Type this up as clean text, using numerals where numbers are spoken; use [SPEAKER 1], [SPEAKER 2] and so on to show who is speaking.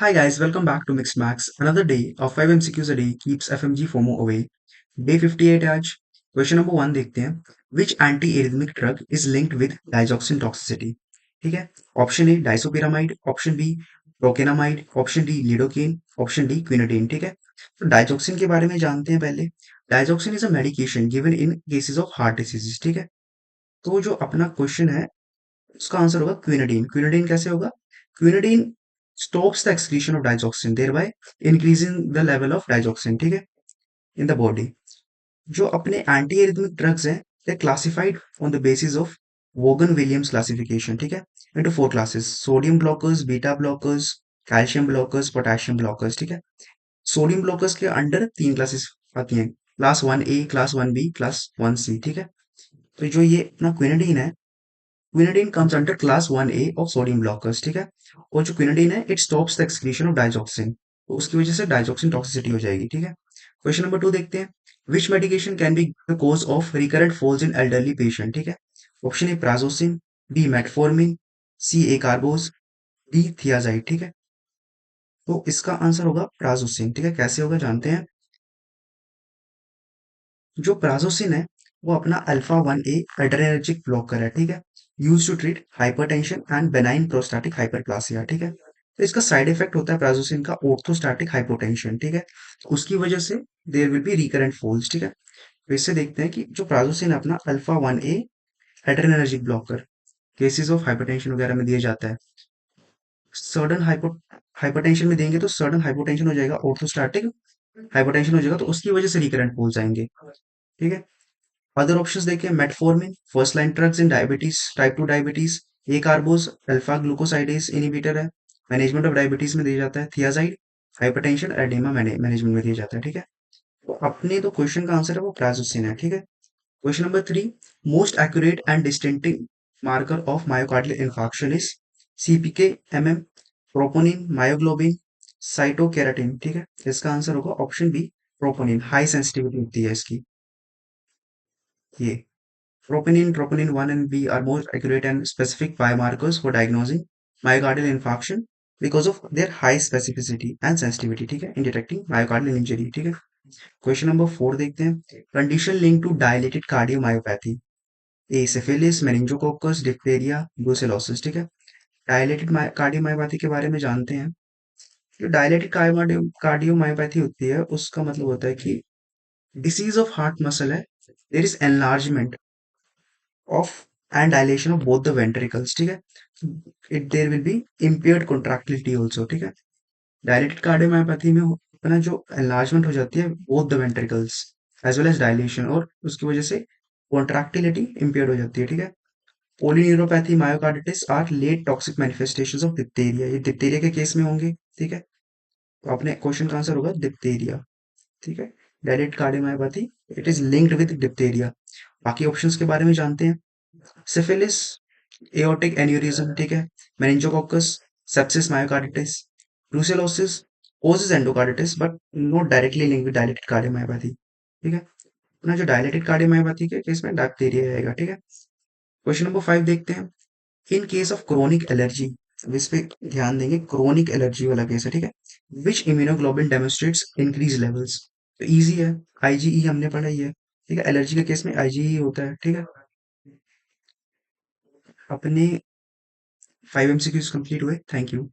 [SPEAKER 1] Hi guys, welcome back to Mixed Max. Another day of 5 MCQs a day keeps FMG FOMO away. Day 58 है आज. Question number 1 देखते हैं. Which anti-arrhythmic drug is linked with digoxin toxicity? ठीक है. Option A disopyramide, Option B procainamide, Option D lidocaine, Option D quinidine. ठीक है. तो digoxin के बारे में जानते हैं पहले. Digoxin is a medication given in cases of heart diseases. ठीक है. तो जो अपना क्वेश्चन है उसका आंसर होगा क्विनिडीन. क्विनिडीन कैसे होगा? Quinidine stops the excretion of digoxin, thereby increasing the level of digoxin. ठीक है, in the body. जो अपने एंटी एरिथमिक ड्रग्स हैं they classified on the basis of wagon Williams classification. ठीक है, into four classes: sodium blockers, beta blockers, calcium blockers, potassium blockers. ठीक है, sodium blockers के अंडर तीन क्लासेस आती हैं: class 1A, class 1B, class 1C. ठीक है, तो जो ये अपना क्विनिडीन है, quinidine comes under class 1A of sodium blockers. ठीक है, और जो क्विनिडीन है it stops the excretion of digoxin, तो उसकी वजह से डाइजॉक्सिन टॉक्सिसिटी हो जाएगी. ठीक है, क्वेश्चन नंबर 2 देखते हैं. Which medication can be the cause of recurrent falls in elderly patient? ठीक है, option A prazosin, B metformin, C acarbose, D thiazide. ठीक है, तो इसका आंसर होगा प्राजोसिन. ठीक है, कैसे होगा जानते हैं. जो प्राजोसिन है वो अपना अल्फा 1A एड्रेनर्जिक ब्लॉकर है. ठीक है, use to treat hypertension and benign prostatic hyperplasia. ठीक है, तो इसका साइड इफेक्ट होता है प्राजोसिन का ऑर्थोस्टैटिक हाइपोटेंशन. ठीक है, तो उसकी वजह से there will be recurrent falls. ठीक है, तो इससे देखते हैं कि जो प्राजोसिन है अपना alpha 1A adrenergic blocker cases of hypertension वगैरह में दिया जाता है. सडन हाइपरटेंशन में देंगे तो सडन हाइपोटेंशन हो जाएगा, ऑर्थोस्टैटिक हाइपोटेंशन हो जाएगा, तो उसकी वजह से रिकरेंट फॉल्स आएंगे. ठीक है, अदर ऑप्शंस देखें. Metformin first line drugs in diabetes, type 2 diabetes. A कार्बोज alpha glucosidase inhibitor है, मैनेजमेंट ऑफ डायबिटीज में दिया जाता है. थियाजाइड हाइपरटेंशन एडेमा मैनेजमेंट में दिया जाता है. ठीक है, तो अपने तो क्वेश्चन का आंसर है वो प्राजोसिन है. ठीक है, question number 3. Most accurate and distinctive marker of myocardial infarction is CPK, um, troponin, myoglobin, cytokeratin. ठीक है, इसका आंसर होगा option B troponin. High sensitivity होती है इसकी. ये Troponin 1 and B are more accurate and specific biomarkers for diagnosing myocardial infarction because of their high specificity and sensitivity. ठीक है, in detecting myocardial injury. ठीक है, क्वेश्चन नंबर 4 देखते हैं. Condition link to dilated cardiomyopathy: A syphilis, meningococcus, diphtheria, brucellosis. ठीक है, dilated cardiomyopathy के बारे में जानते हैं. जो डायलेटेड कार्डियोमायोपैथी होती है उसका मतलब होता है कि डिसीज ऑफ हार्ट मसल है, there is enlargement of and dilation of both the ventricles. ठीक है, it there will be impaired contractility also. ठीक है, डायलेटेड कार्डियोमायोपैथी में अपना जो एनलार्जमेंट हो जाती है both the ventricles as well as dilation, और उसकी वजह से कॉन्ट्रैक्टिलिटी इंपेयर्ड हो जाती है. ठीक है, polyneuropathy myocarditis are late toxic manifestations of diphtheria, ये डिप्थेरिया के केस में होंगे. ठीक है, तो अपने क्वेश्चन का आंसर होगा डिप्थेरिया. ठीक है, dilated cardiomyopathy it is linked with diphtheria. बाकी ऑप्शंस के बारे में जानते हैं. Syphilis aortic aneurysm. ठीक है, meningococcus sepsis myocarditis, brucellosis causes endocarditis but not directly linked with dilated cardiomyopathy. ठीक है, अपना जो डायलेटेड कार्डियोमायोपैथी के केस में डिप्थेरिया आएगा. ठीक है, क्वेश्चन नंबर 5 देखते हैं. In case of chronic allergy, इस पे ध्यान देंगे, क्रोनिक एलर्जी वाला केस है. ठीक है, विच इम्यूनोग्लोबिन डेमोन्स्ट्रेट्स इंक्रीज लेवल्स? तो इजी है, आईजीई हमने पढ़ा ही है. ठीक है, एलर्जी के केस में आईजीई होता है. ठीक है, अपने 5 MCQs कंप्लीट हुए. Thank you.